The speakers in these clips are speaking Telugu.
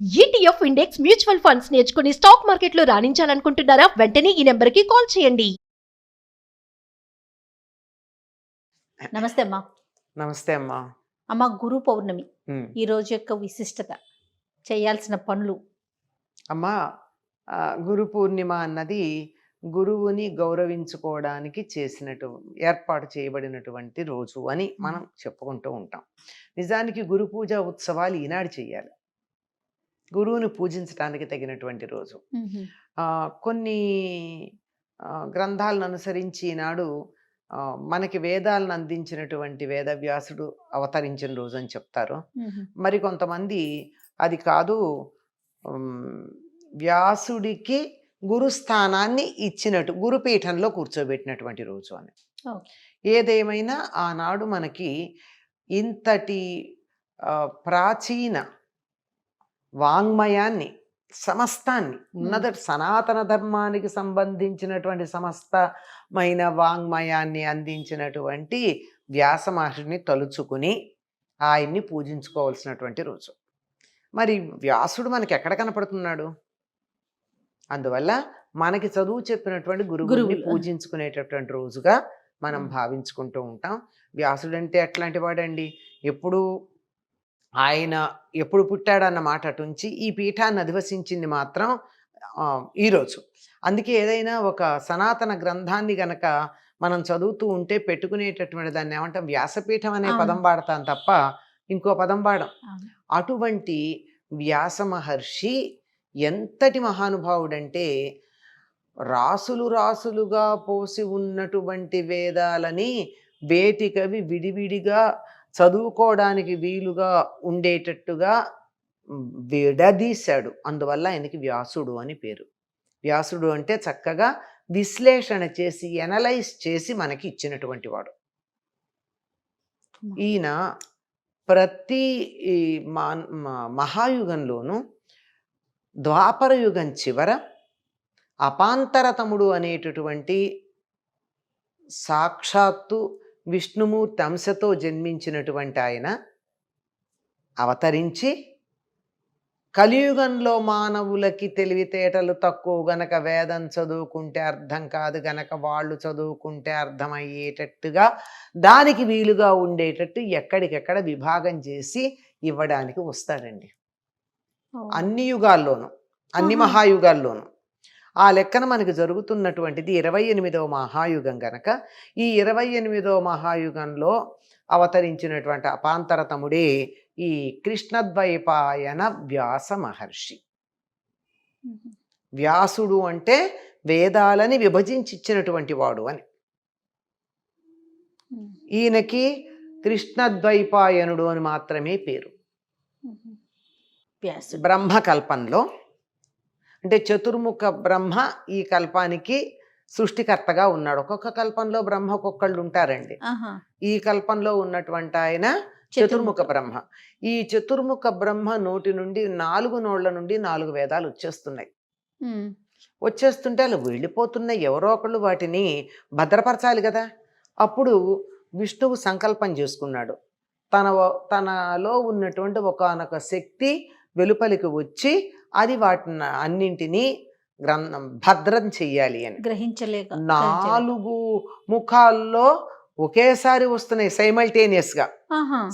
ఈటీఎఫ్ ఇండెక్స్ మ్యూచువల్ ఫండ్స్ నేర్చుకుని స్టాక్ మార్కెట్లో రాణించాలనుకుంటున్నారా? వెంటనే ఈ నెంబర్కి కాల్ చేయండి. నమస్తే అమ్మా. నమస్తే అమ్మా. అమ్మ, గురు పౌర్ణమి ఈ రోజు యొక్క విశిష్టత, చేయాల్సిన పనులు. అమ్మా, గురు పూర్ణిమ అన్నది గురువుని గౌరవించుకోవడానికి ఏర్పాటు చేయబడినటువంటి రోజు అని మనం చెప్పుకుంటూ ఉంటాం. నిజానికి గురు పూజ ఉత్సవాలు ఈనాడు చేయాలి. గురువుని పూజించడానికి తగినటువంటి రోజు. కొన్ని గ్రంథాలను అనుసరించి ఈనాడు మనకి వేదాలను అందించినటువంటి వేదవ్యాసుడు అవతరించిన రోజు అని చెప్తారు. మరి కొంతమంది అది కాదు, వ్యాసుడికి గురుస్థానాన్ని ఇచ్చినట్టు గురుపీఠంలో కూర్చోబెట్టినటువంటి రోజు అని. ఏదేమైనా ఆనాడు మనకి ఇంతటి ప్రాచీన వాంగ్మయాన్ని సమస్తాన్ని ఉన్నత సనాతన ధర్మానికి సంబంధించినటువంటి సమస్తమైన వాంగ్మయాన్ని అందించినటువంటి వ్యాస మహర్షిని తలుచుకుని ఆయన్ని పూజించుకోవాల్సినటువంటి రోజు. మరి వ్యాసుడు మనకి ఎక్కడ కనపడుతున్నాడు? అందువల్ల మనకి చదువు చెప్పినటువంటి గురువుని పూజించుకునేటటువంటి రోజుగా మనం భావించుకుంటూ ఉంటాం. వ్యాసుడు అంటే ఎట్లాంటి వాడండి? ఆయన ఎప్పుడు పుట్టాడన్న మాట అటుంచి ఈ పీఠాన్ని అధివసించింది మాత్రం ఈరోజు. అందుకే ఏదైనా ఒక సనాతన గ్రంథాన్ని గనక మనం చదువుతూ ఉంటే పెట్టుకునేటటువంటి దాన్ని ఏమంటాం? వ్యాసపీఠం అనే పదం వాడతాం తప్ప ఇంకో పదం వాడం. అటువంటి వ్యాస మహర్షి ఎంతటి మహానుభావుడంటే, రాసులు రాసులుగా పోసి ఉన్నటువంటి వేదాలని వేటికవి విడివిడిగా చదువుకోవడానికి వీలుగా ఉండేటట్టుగా విడదీశాడు. అందువల్ల ఆయనకి వ్యాసుడు అని పేరు. వ్యాసుడు అంటే చక్కగా విశ్లేషణ చేసి ఎనలైజ్ చేసి మనకి ఇచ్చినటువంటి వాడు. ఈయన ప్రతి మహాయుగంలోనూ ద్వాపర యుగం చివర అపాంతరతముడు అనేటటువంటి సాక్షాత్తు విష్ణుమూర్తి అంశతో జన్మించినటువంటి ఆయన అవతరించి కలియుగంలో మానవులకి తెలివితేటలు తక్కువ గనక వేదం చదువుకుంటే అర్థం కాదు గనక వాళ్ళు చదువుకుంటే అర్థమయ్యేటట్టుగా దానికి వీలుగా ఉండేటట్టు ఎక్కడికెక్కడ విభాగం చేసి ఇవ్వడానికి వస్తాడండి. అన్ని యుగాల్లోనూ, అన్ని మహాయుగాల్లోనూ. ఆ లెక్కన మనకు జరుగుతున్నటువంటిది 28వ మహాయుగం గనక ఈ 28వ మహాయుగంలో అవతరించినటువంటి అపాంతరతముడే ఈ కృష్ణద్వైపాయన వ్యాస మహర్షి. వ్యాసుడు అంటే వేదాలని విభజించి ఇచ్చినటువంటి వాడు అని. ఈయనకి కృష్ణద్వైపాయనుడు అని మాత్రమే పేరు. బ్రహ్మకల్పంలో అంటే చతుర్ముఖ బ్రహ్మ ఈ కల్పానికి సృష్టికర్తగా ఉన్నాడు. ఒక్కొక్క కల్పంలో బ్రహ్మ ఒక్కొక్కళ్ళు ఉంటారండి. ఈ కల్పంలో ఉన్నటువంటి ఆయన చతుర్ముఖ బ్రహ్మ. ఈ చతుర్ముఖ బ్రహ్మ నోటి నుండి 4 నోళ్ల నుండి 4 వేదాలు వచ్చేస్తుంటే అలా వెళ్ళిపోతున్నాయి. ఎవరో ఒకళ్ళు వాటిని భద్రపరచాలి కదా. అప్పుడు విష్ణువు సంకల్పం చేసుకున్నాడు. తనలో ఉన్నటువంటి ఒకానొక శక్తి వెలుపలికి వచ్చి అది వాటిని అన్నింటినీ భద్రం చెయ్యాలి అని. గ్రహించలేక 4 ముఖాల్లో ఒకేసారి వస్తున్నాయి సైమల్టేనియస్గా,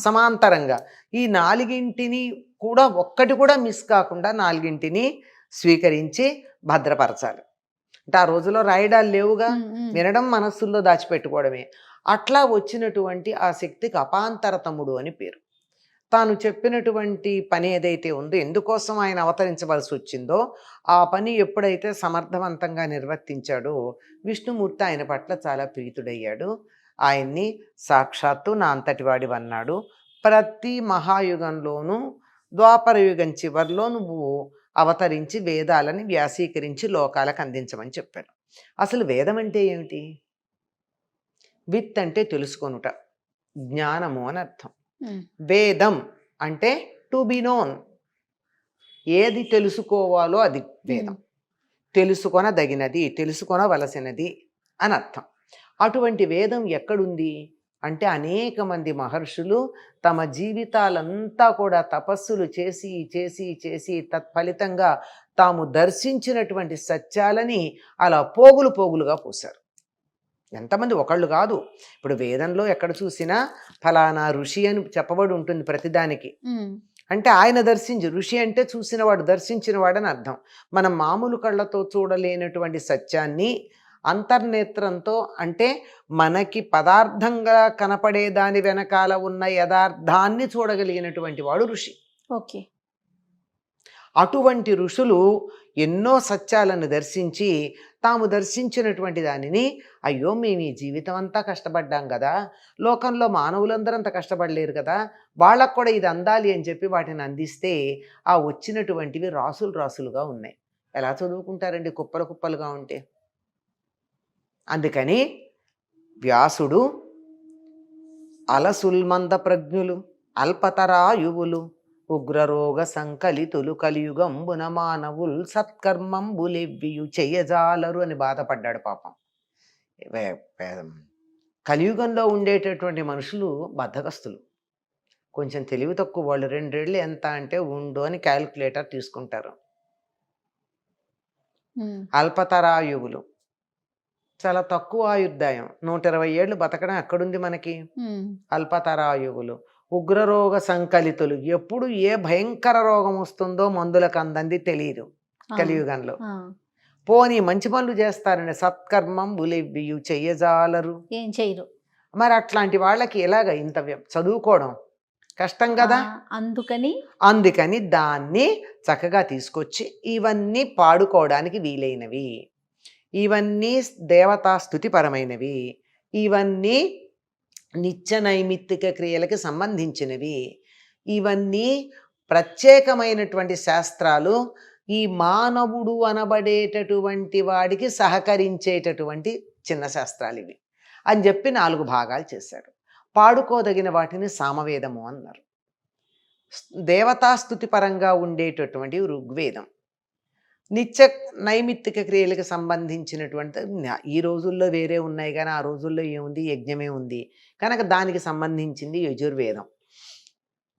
సమాంతరంగా. ఈ 4ంటిని కూడా ఒక్కటి కూడా మిస్ కాకుండా 4ంటిని స్వీకరించి భద్రపరచాలి. అంటే ఆ రోజులో రాయడాలు లేవుగా, వినడం మనస్సుల్లో దాచిపెట్టుకోవడమే. అట్లా వచ్చినటువంటి ఆ శక్తికి అపాంతరతముడు అని పేరు. తాను చెప్పినటువంటి పని ఏదైతే ఉందో, ఎందుకోసం ఆయన అవతరించవలసి వచ్చిందో ఆ పని ఎప్పుడైతే సమర్థవంతంగా నిర్వర్తించాడో విష్ణుమూర్తి ఆయన పట్ల చాలా ప్రీతుడయ్యాడు. ఆయన్ని సాక్షాత్తు నా అంతటి వాడివన్నాడు. ప్రతి మహాయుగంలోనూ ద్వాపర యుగం చివరిలో నువ్వు అవతరించి వేదాలని వ్యాసీకరించి లోకాలకు అందించమని చెప్పాడు. అసలు వేదం అంటే ఏమిటి? విత్ అంటే తెలుసుకొనుట, జ్ఞానము అని అర్థం. వేదం అంటే టు బి నోన్, ఏది తెలుసుకోవాలో అది వేదం. తెలుసుకొనదగినది, తెలుసుకొనవలసినది అని అర్థం. అటువంటి వేదం ఎక్కడుంది? అంటే అనేక మంది మహర్షులు తమ జీవితాలంతా కూడా తపస్సులు చేసి చేసి చేసి తత్ఫలితంగా తాము దర్శించినటువంటి సత్యాలని అలా పోగులు పోగులుగా పోశారు. ఎంతమంది, ఒకళ్ళు కాదు. ఇప్పుడు వేదంలో ఎక్కడ చూసినా ఫలానా ఋషి అని చెప్పబడి ఉంటుంది ప్రతిదానికి. అంటే ఆయన ఋషి అంటే చూసినవాడు, దర్శించినవాడని అర్థం. మనం మామూలు కళ్ళతో చూడలేనటువంటి సత్యాన్ని అంతర్నేత్రంతో, అంటే మనకి పదార్థంగా కనపడే దాని వెనకాల ఉన్న యథార్థాన్ని చూడగలిగినటువంటి వాడు ఋషి. ఓకే. అటువంటి ఋషులు ఎన్నో సత్యాలను దర్శించి తాము దర్శించినటువంటి దానిని, అయ్యో మేము ఈ జీవితం అంతా కష్టపడ్డాం కదా, లోకంలో మానవులందరూ అంత కష్టపడలేరు కదా, వాళ్ళకు కూడా ఇది అందాలి అని చెప్పి వాటిని అందిస్తే ఆ వచ్చినటువంటివి రాసులు రాసులుగా ఉన్నాయి. ఎలా చదువుకుంటారండి కుప్పలు కుప్పలుగా ఉంటే? అందుకని వ్యాసుడు అలసుల్మంద ప్రజ్ఞులు, అల్పతరాయువులు, ఉగ్రరోగ సంకలితులు, కలియుగంబున మానవుల్ సత్కర్మంబులెవ్వియు చెయ్యజాలరు అని బాధపడ్డాడు పాపం. కలియుగంలో ఉండేటటువంటి మనుషులు బద్ధకస్తులు, కొంచెం తెలివి తక్కువ వాళ్ళు. 2 ఏళ్ళు ఎంత అంటే ఉండు అని క్యాలిక్యులేటర్ తీసుకుంటారు. అల్పతరాయువులు, చాలా తక్కువ ఆయుర్దాయం, 120 ఏళ్ళు బతకడం ఎక్కడుంది మనకి. అల్పతరాయువులు, ఉగ్రరోగ సంకలితులు, ఎప్పుడు ఏ భయంకర రోగం వస్తుందో మందులకు అందంది తెలియదు కలియుగంలో. పోనీ మంచి పనులు చేస్తారని సత్కర్మం బులెవ్వియు చెయ్యజాలరు, ఏం చేయరు. మరి అట్లాంటి వాళ్ళకి ఎలాగ ఇంత చదువుకోవడం కష్టం కదా. అందుకని దాన్ని చక్కగా తీసుకొచ్చి ఇవన్నీ పాడుకోవడానికి వీలైనవి, ఇవన్నీ దేవతా స్తుతిపరమైనవి, ఇవన్నీ నిత్య నైమిత్తిక క్రియలకి సంబంధించినవి, ఇవన్నీ ప్రత్యేకమైనటువంటి శాస్త్రాలు, ఈ మానవుడు అనబడేటటువంటి వాడికి సహకరించేటటువంటి చిన్న శాస్త్రాలు ఇవి అని చెప్పి 4 భాగాలు చేశాడు. పాడుకోదగిన వాటిని సామవేదము అన్నారు. దేవతాస్తుతి పరంగా ఉండేటటువంటి ఋగ్వేదం, నిత్య నైమిత్తిక క్రియలకు సంబంధించినటువంటి, ఈ రోజుల్లో వేరే ఉన్నాయి కానీ ఆ రోజుల్లో ఏముంది, యజ్ఞమే ఉంది కనుక దానికి సంబంధించింది యజుర్వేదం.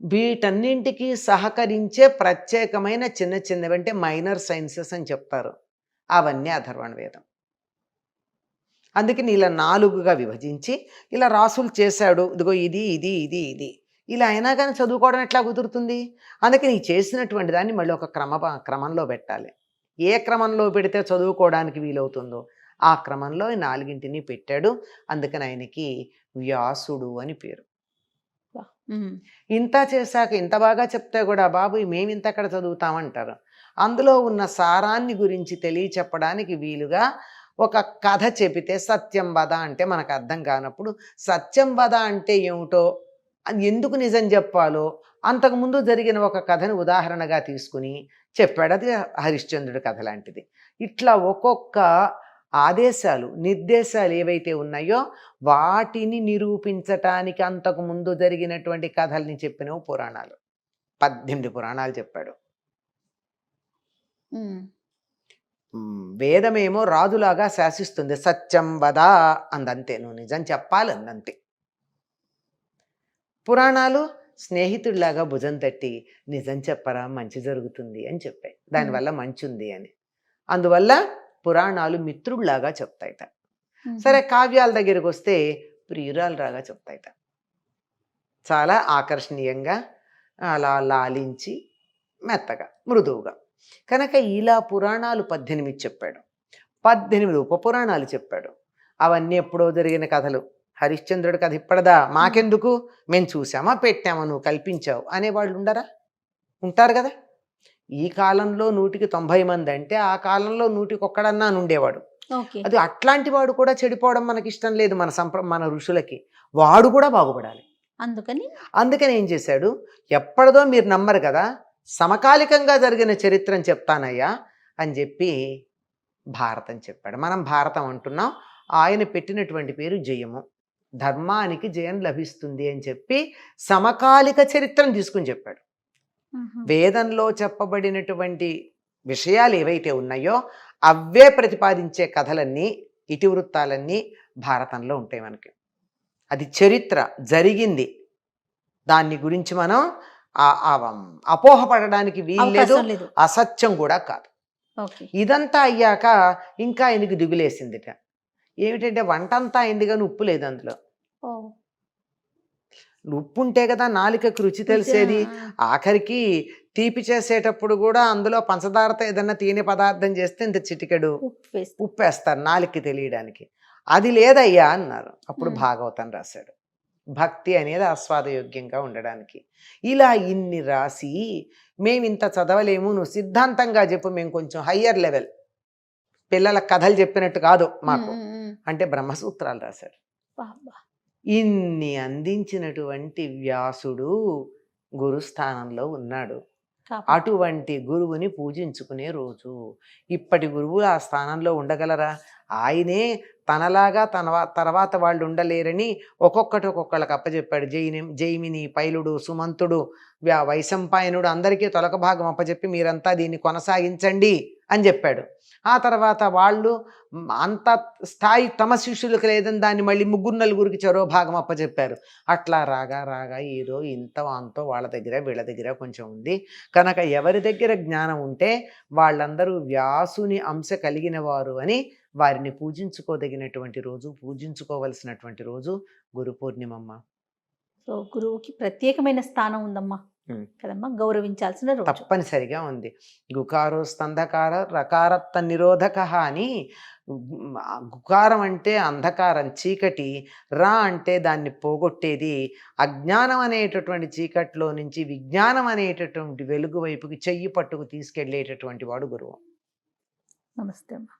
వీటన్నింటికి సహకరించే ప్రత్యేకమైన చిన్న చిన్నవి, అంటే మైనర్ సైన్సెస్ అని చెప్తారు, అవన్నీ అథర్వణ వేదం. అందుకని ఇలా 4గా విభజించి ఇలా రాసులు చేశాడు. ఇదిగో ఇది ఇది ఇది ఇది ఇలా అయినా కానీ చదువుకోవడం ఎట్లా కుదురుతుంది? అందుకని ఈ చేసినటువంటి దాన్ని మళ్ళీ ఒక క్రమంలో పెట్టాలి. ఏ క్రమంలో పెడితే చదువుకోవడానికి వీలవుతుందో ఆ క్రమంలో 4ని పెట్టాడు. అందుకని ఆయనకి వ్యాసుడు అని పేరు. ఇంత చేశాక ఇంత బాగా చెప్తే కూడా బాబు మేము ఇంత ఎక్కడ చదువుతామంటారు. అందులో ఉన్న సారాన్ని గురించి తెలియచెప్పడానికి వీలుగా ఒక కథ చెబితే, సత్యం వద అంటే మనకు అర్థం కానప్పుడు సత్యం వద అంటే ఏమిటో, ఎందుకు నిజం చెప్పాలో అంతకుముందు జరిగిన ఒక కథను ఉదాహరణగా తీసుకుని చెప్పాడు. అది హరిశ్చంద్రుడి కథ లాంటిది. ఇట్లా ఒక్కొక్క ఆదేశాలు, నిర్దేశాలు ఏవైతే ఉన్నాయో వాటిని నిరూపించటానికి అంతకుముందు జరిగినటువంటి కథల్ని చెప్పినవి పురాణాలు. 18 పురాణాలు చెప్పాడు. వేదమేమో రాజులాగా శాసిస్తుంది, సత్యం వద అందంతే, నువ్వు నిజం చెప్పాలి అందంతే. పురాణాలు స్నేహితుడిలాగా భుజం తట్టి నిజం చెప్పరా మంచి జరుగుతుంది అని చెప్పాయి, దానివల్ల మంచి ఉంది అని. అందువల్ల పురాణాలు మిత్రుడిలాగా చెప్తాయిట. సరే, కావ్యాల దగ్గరికి వస్తే ప్రియురాలులాగా చెప్తాయిట. చాలా ఆకర్షణీయంగా అలా లాలించి మెత్తగా మృదువుగా. కనుక ఇలా పురాణాలు 18 చెప్పాడు. 18 ఉపపురాణాలు చెప్పాడు. అవన్నీ ఎప్పుడో జరిగిన కథలు. హరిశ్చంద్రుడి కథ ఇప్పటిదా, మాకెందుకు, మేము చూసామా పెట్టామా, నువ్వు కల్పించావు అనేవాళ్ళు ఉండరా? ఉంటారు కదా. ఈ కాలంలో 100కి 90 మంది అంటే ఆ కాలంలో 100కి ఒక్కడన్నా ఉండేవాడు. అది అట్లాంటి వాడు కూడా చెడిపోవడం మనకి ఇష్టం లేదు. మన ఋషులకి వాడు కూడా బాగుపడాలి. అందుకని ఏం చేశాడు, ఎప్పటిదో మీరు నమ్మరు కదా, సమకాలికంగా జరిగిన చరిత్రను చెప్తానయ్యా అని చెప్పి భారతం చెప్పాడు. మనం భారతం అంటున్నాం. ఆయన పెట్టినటువంటి పేరు జయము. ధర్మానికి జయం లభిస్తుంది అని చెప్పి సమకాలిక చరిత్రను తీసుకుని చెప్పాడు. వేదంలో చెప్పబడినటువంటి విషయాలు ఏవైతే ఉన్నాయో అవే ప్రతిపాదించే కథలన్నీ, ఇతివృత్తాలన్నీ భారతంలో ఉంటాయి మనకి. అది చరిత్ర జరిగింది. దాన్ని గురించి మనం అపోహపడడానికి వీల్లేదు, అవకాశం లేదు. అసత్యం కూడా కాదు. ఓకే. ఇదంతా అయ్యాక ఇంకా ఆయనకి దిగులేసిందిట. ఏమిటంటే వంట అంతా అయింది కానీ ఉప్పు లేదు అందులో. ఓ. ఉప్పు ఉంటే కదా నాలుకకు రుచి తెలిసేది. ఆఖరికి తీపి చేసేటప్పుడు కూడా అందులో పంచదారతో ఏదన్నా తినే పదార్థం చేస్తే ఇంత చిటికెడు ఉప్పు వేస్తే. ఉప్పు వేస్తారు నాలుకకి తెలియడానికి. అది లేదయ్యా అన్నారు. అప్పుడు భాగవతం రాశాడు. భక్తి అనేది ఆస్వాదయోగ్యంగా ఉండడానికి. ఇలా ఇన్ని రాసి మేము ఇంత చదవలేము, నువ్వు సిద్ధాంతంగా చెప్పు, మేము కొంచెం హయ్యర్ లెవెల్, పిల్లల కథలు చెప్పినట్టు కాదు మాకు అంటే బ్రహ్మసూత్రాలు రాశాడు. బాబా. ఇన్ని అందించినటువంటి వ్యాసుడు గురుస్థానంలో ఉన్నాడు. అటువంటి గురువుని పూజించుకునే రోజు. ఇప్పటి గురువు ఆ స్థానంలో ఉండగలరా? ఆయనే తనలాగా తర్వాత వాళ్ళు ఉండలేరని ఒక్కొక్కళ్ళకి అప్పచెప్పాడు. జైమిని, పైలుడు, సుమంతుడు, వైశంపాయనుడు అందరికీ తొలక భాగం అప్పచెప్పి మీరంతా దీన్ని కొనసాగించండి అని చెప్పాడు. ఆ తర్వాత వాళ్ళు అంత స్థాయి తమ శిష్యులకు లేదని దాన్ని మళ్ళీ 3-4 చెరో భాగం అప్పచెప్పారు. అట్లా రాగా ఏదో ఇంత అంతో వాళ్ళ దగ్గర వీళ్ళ దగ్గర కొంచెం ఉంది కనుక ఎవరి దగ్గర జ్ఞానం ఉంటే వాళ్ళందరూ వ్యాసుని అంశ కలిగిన వారు అని వారిని పూజించుకోదగినటువంటి రోజు, పూజించుకోవలసినటువంటి రోజు గురు పూర్ణిమమ్మ. సో గురువుకి ప్రత్యేకమైన స్థానం ఉందమ్మా కదమ్మా, గౌరవించాల్సిన రోజు. తప్పనిసరిగా ఉంది. గుకారో స్కంధకార రకారత్త నిరోధక అని. గుకారం అంటే అంధకారం, చీకటి. రా అంటే దాన్ని పోగొట్టేది. అజ్ఞానం అనేటటువంటి చీకట్లో నుంచి విజ్ఞానం అనేటటువంటి వెలుగు వైపుకి చెయ్యి పట్టుకు తీసుకెళ్లేటటువంటి వాడు గురువు. నమస్తే అమ్మా.